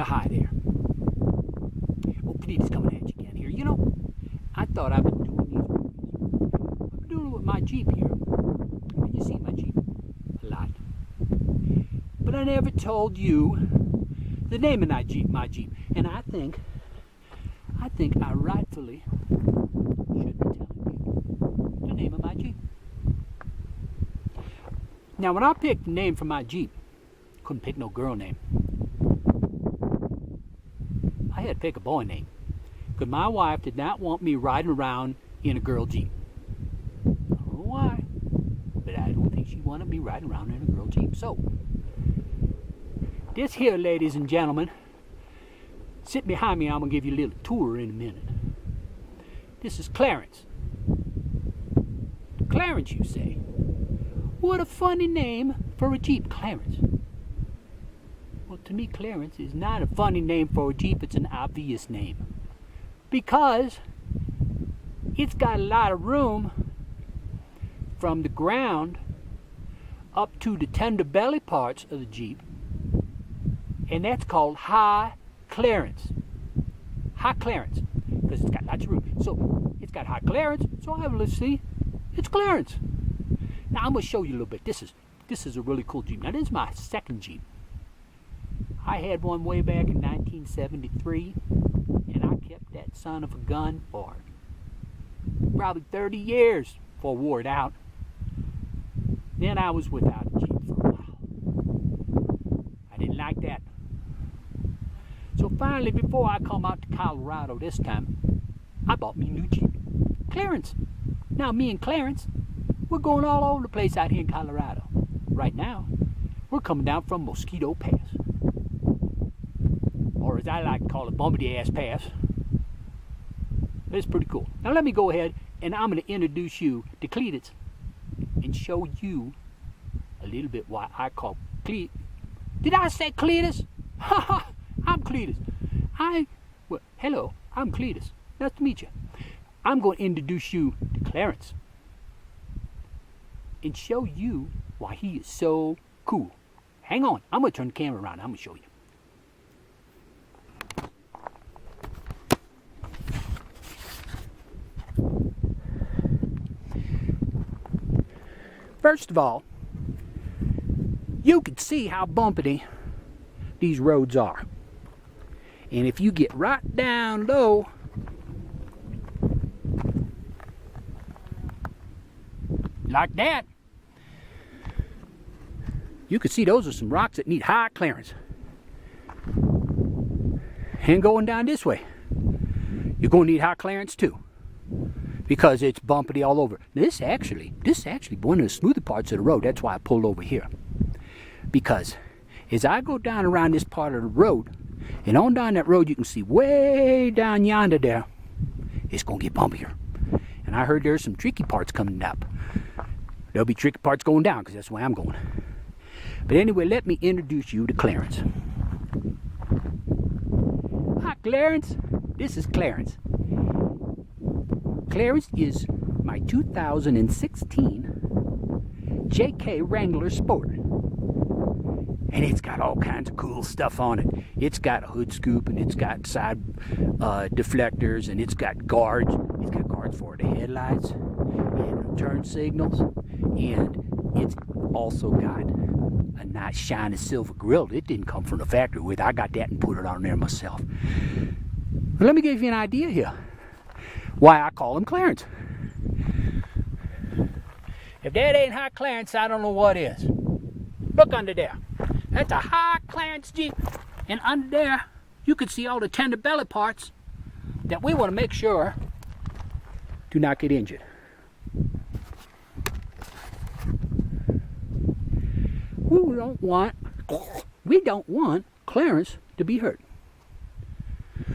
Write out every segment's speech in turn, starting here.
Well, hi there. Oh, Cletis coming at you again here. You know, I thought I've been doing these movies. I've been doing it with my Jeep here. And you see my Jeep a lot. But I never told you the name of my Jeep. And I think I rightfully should be telling you the name of my Jeep. Now, when I picked the name for my Jeep, couldn't pick no girl name. I had to pick a boy name, because my wife did not want me riding around in a girl Jeep. I don't know why, but I don't think she wanted me riding around in a girl Jeep. So, this here, ladies and gentlemen, sit behind me, I'm going to give you a little tour in a minute. This is Clarence. Clarence, you say? What a funny name for a Jeep, Clarence. Well, to me, Clarence is not a funny name for a Jeep, it's an obvious name. Because it's got a lot of room from the ground up to the tender belly parts of the Jeep. And that's called high clearance. High clearance. Because it's got lots of room. So, it's got high clearance, so obviously, it's Clarence. Now, I'm going to show you a little bit. This is a really cool Jeep. Now, this is my second Jeep. I had one way back in 1973, and I kept that son of a gun for probably 30 years before I wore it out. Then I was without a Jeep for a while. I didn't like that. So finally, before I come out to Colorado this time, I bought me a new Jeep. Clarence. Now, me and Clarence, we're going all over the place out here in Colorado. Right now, we're coming down from Mosquito Pass. Or as I like to call it, Bumpity Ass Pass. It's pretty cool. Now let me go ahead and I'm going to introduce you to Cletis and show you a little bit why I call Cletis. Did I say Cletis? I'm Cletis. Well, hello, I'm Cletis. Nice to meet you. I'm going to introduce you to Clarence and show you why he is so cool. Hang on, I'm going to turn the camera around. I'm going to show you. First of all, you can see how bumpity these roads are. And if you get right down low, like that, you can see those are some rocks that need high clearance. And going down this way, you're going to need high clearance too, because it's bumpity all over. This is actually one of the smoother parts of the road. That's why I pulled over here. Because as I go down around this part of the road, and on down that road, you can see way down yonder there, it's going to get bumpier. And I heard there's some tricky parts coming up. There'll be tricky parts going down, because that's the way I'm going. But anyway, let me introduce you to Clarence. Hi, Clarence. This is Clarence. Clarence is my 2016 JK Wrangler Sport. And it's got all kinds of cool stuff on it. It's got a hood scoop, and it's got side deflectors, and it's got guards. It's got guards for the headlights and turn signals. And it's also got a nice shiny silver grill. It didn't come from the factory with. I got that and put it on there myself. But let me give you an idea here why I call him Clarence. If that ain't high clearance, I don't know what is. Look under there. That's a high clearance Jeep. And under there, you can see all the tender belly parts that we want to make sure do not get injured. We don't want Clarence to be hurt.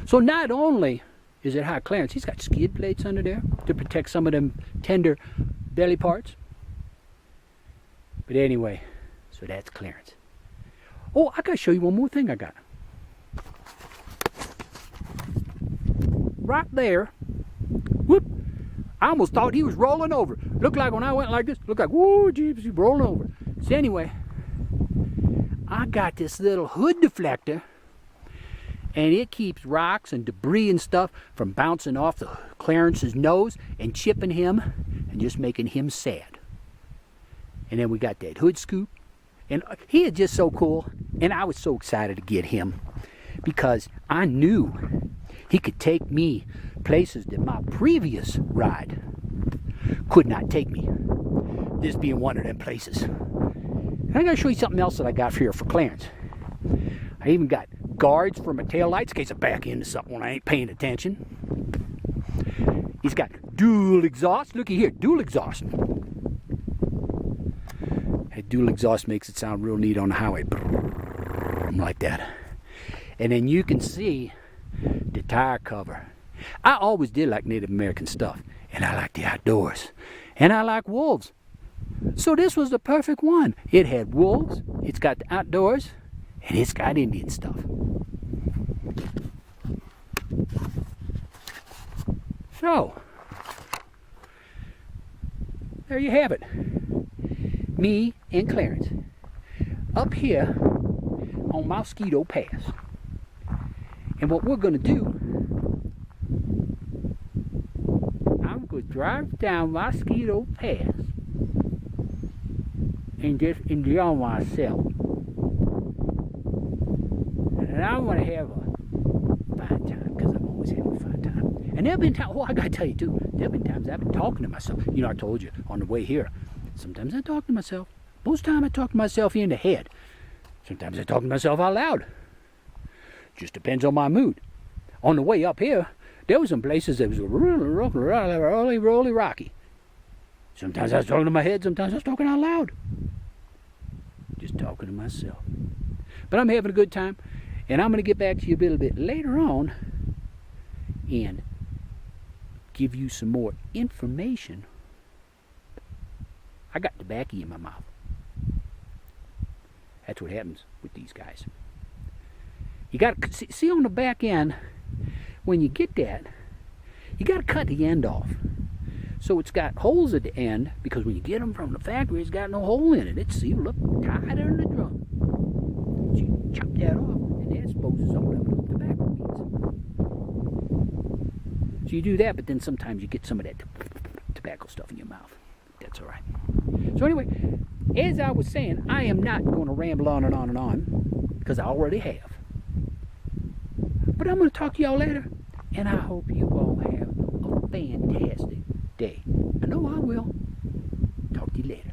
So not only is it high clearance, he's got skid plates under there to protect some of them tender belly parts. But anyway, so that's Clarence. Oh, I gotta show you one more thing I got. Right there, whoop, I almost thought he was rolling over. Looked like when I went like this, looked like, whoa, jeeps, he's rolling over. So anyway, I got this little hood deflector And it keeps rocks and debris and stuff from bouncing off the Clarence's nose and chipping him and just making him sad. And then we got that hood scoop. And he is just so cool. And I was so excited to get him because I knew he could take me places that my previous ride could not take me. This being one of them places. And I gotta show you something else that I got here for Clarence. I even got guards for my taillights in case I back into something when I ain't paying attention. He's got dual exhaust. Looky here, dual exhaust. That dual exhaust makes it sound real neat on the highway. Like that. And then you can see the tire cover. I always did like Native American stuff. And I like the outdoors. And I like wolves. So this was the perfect one. It had wolves, it's got the outdoors, and it's got Indian stuff. So, there you have it. Me and Clarence up here on Mosquito Pass. And what we're going to do, I'm going to drive down Mosquito Pass and just enjoy myself. And I want to have a fine time, because I'm always having a fine time. And there have been times, I got to tell you too, there have been times I've been talking to myself. You know, I told you on the way here, sometimes I talk to myself. Most of the time I talk to myself in the head. Sometimes I talk to myself out loud. Just depends on my mood. On the way up here, there were some places that was really rocky. Sometimes I was talking to my head, sometimes I was talking out loud. Just talking to myself. But I'm having a good time, and I'm going to get back to you a little bit later on and give you some more information. I got tobacco in my mouth. That's what happens with these guys. You got to see on the back end, when you get that, you got to cut the end off. So it's got holes at the end, because when you get them from the factory, it's got no hole in it. It's sealed up tighter than the drum. So you chop that off, and that exposes all them little tobacco beads. So you do that, but then sometimes you get some of that tobacco stuff in your mouth. That's all right. So anyway, as I was saying, I am not going to ramble on and on and on, because I already have. But I'm going to talk to y'all later, and I hope you all have a fantastic day. I know I will. Talk to you later.